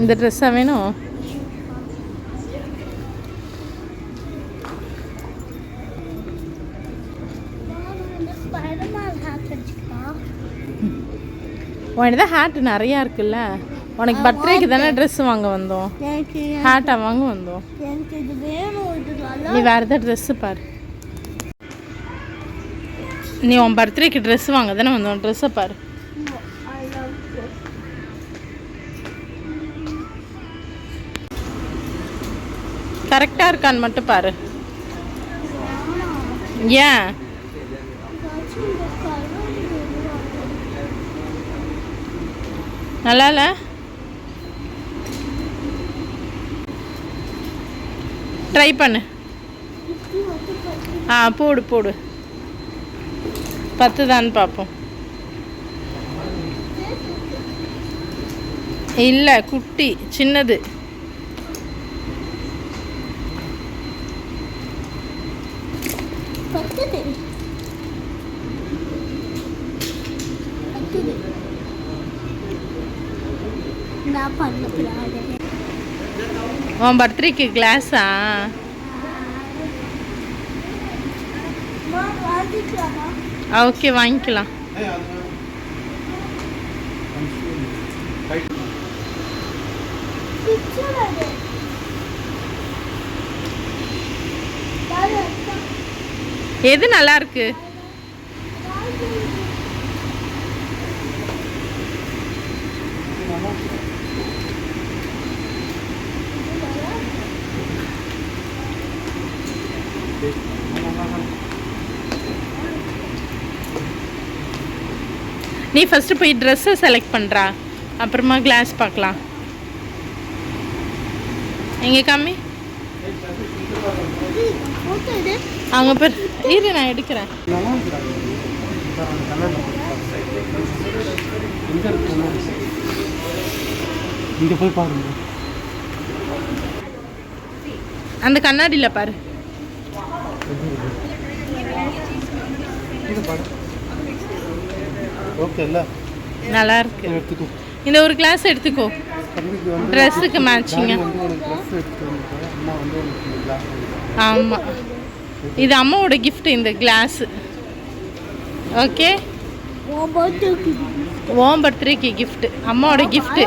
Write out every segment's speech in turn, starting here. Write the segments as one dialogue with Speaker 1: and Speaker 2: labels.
Speaker 1: இந்த ட்ரெஸ்ஸா வேணும்? உனக்கு தான் ஹேட் நிறையா இருக்குல்ல. உனக்கு பர்த்டேக்கு தானே ட்ரெஸ் வாங்க வந்தோம், ஹேட்டா வாங்க வந்தோம். நீ வேறு எதாவது ட்ரெஸ்ஸு பாரு. நீ உன் பர்த்டேக்கு ட்ரெஸ் வாங்க தானே வந்தோம், ட்ரெஸ்ஸை பாரு. கரெக்டாக இருக்கான்னு மட்டும் பாரு. ஏன் நல்லா இல்லை? ட்ரை பண்ணு. போடு போடு, 10 தான் பார்ப்போம். இல்லை குட்டி, சின்னது. உன் பர்த்டேக்கு கிளாஸா? ஓகே வாங்கிக்கலாம். எது நல்லா இருக்கு? நீ ஃபஸ்ட்டு போய் ட்ரெஸ்ஸை செலக்ட் பண்ணுறா, அப்புறமா கிளாஸ் பார்க்கலாம். எங்கே காமி? அங்கே போய் இரு, நான் எடுக்கிறேன்.
Speaker 2: இங்கே போய் பாருங்க,
Speaker 1: அந்த கண்ணாடியில் பாரு. நல்லா இருக்கு. இந்த ஒரு கிளாஸ் எடுத்துக்கோ, ட்ரெஸ்ஸுக்கு மேட்சிங்க. ஆமாம், இது அம்மாவோட கிஃப்ட் இந்த கிளாஸு. ஓகே, ஓம் பர்த்டேக்கு கிஃப்ட், அம்மாவோட கிஃப்ட்டு.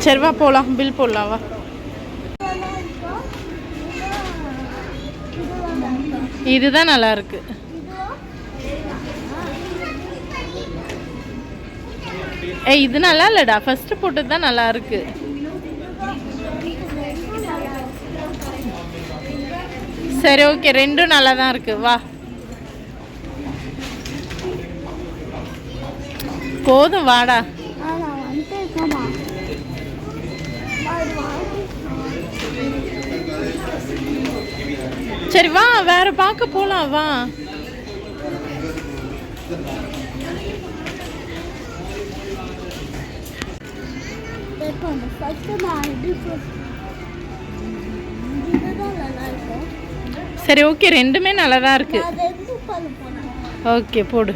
Speaker 1: சரி வா போகலாம், பில் போடலாம் வா. இதுதான் நல்லா இருக்கு. இது நல்லா இல்லடா, ஃபர்ஸ்ட் போட்டது தான் நல்லா இருக்கு. சரி ஓகே, ரெண்டும் நல்லா தான் இருக்கு. வா போதும், வாடா. சரி வா, வேற பார்க்க போலாம் வா. சரி ஓகே, ரெண்டுமே நல்லா தான் இருக்கு. ஓகே போடு.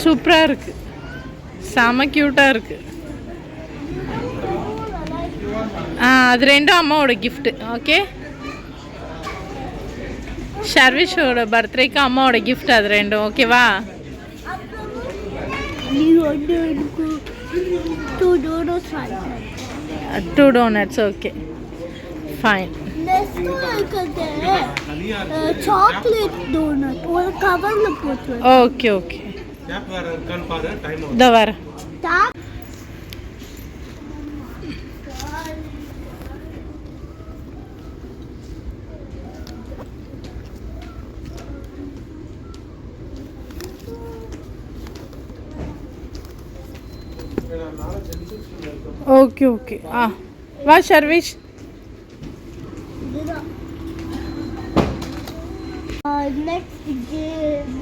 Speaker 1: சூப்பராக இருக்கு, செம க்யூட்டாக இருக்கு. அது ரெண்டும் அம்மாவோட கிஃப்ட்டு. ஓகே, ஷர்விஷோட பர்த்டேக்கு அம்மாவோட கிஃப்ட் அது ரெண்டும். ஓகேவா? 2 donuts. Okay, fine.
Speaker 3: Chocolate donut ஒரு கவர்ல போட்டு.
Speaker 1: ஓகே ஓகே,
Speaker 2: கேப் வேற இருக்கான்னு பாரு. டைம் ஆகுது.
Speaker 1: இதோ வர. ஓகே ஓகே, வா ஷர்விஷ்.
Speaker 3: next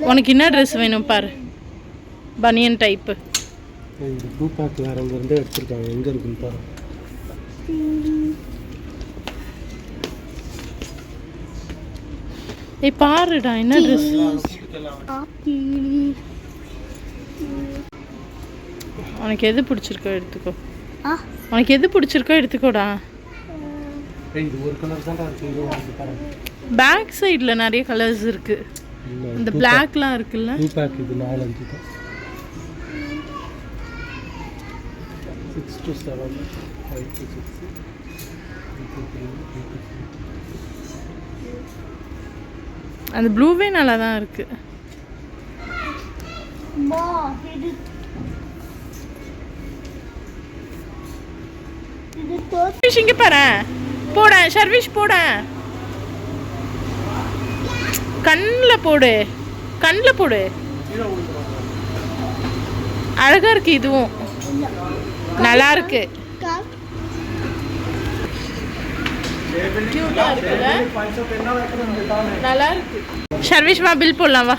Speaker 1: உனக்கு என்ன ட்ரெஸ் வேணும் பாரு. பனியன் டைப்பு.
Speaker 2: இந்த ப்ளூ பேக் வேற எங்க இருந்து எடுத்துருக்காங்க, எங்க இருக்குன்னு பாரு.
Speaker 1: ஏய் பாருடா என்ன ட்ரெஸ். உனக்கு எது பிடிச்சிருக்கோ எடுத்துக்கோ. உனக்கு எது பிடிச்சிருக்கோ எடுத்துக்கோடா.
Speaker 2: இது ஒரு கலர் தான் இருக்கு, இது வந்து பாரு.
Speaker 1: பேக் சைடுல நிறைய கலர்ஸ் இருக்கு. இந்த பிளாக்லாம் இருக்குல்ல.
Speaker 2: ப்ளூ பேக் இது 4-5 தான். 6 to 7, 5 to 6.
Speaker 1: அந்த ப்ளூவே நல்லா தான் இருக்கு. இங்க பாரு. போட சர்வீஸ் போட. கண்ணில் போடு, கண்ணில் போடு. அழகா இருக்கு, இதுவும் நல்லா இருக்கு. நல்லா இருக்கு. சர்வீஸ் வா, பில் போடலாம் வா.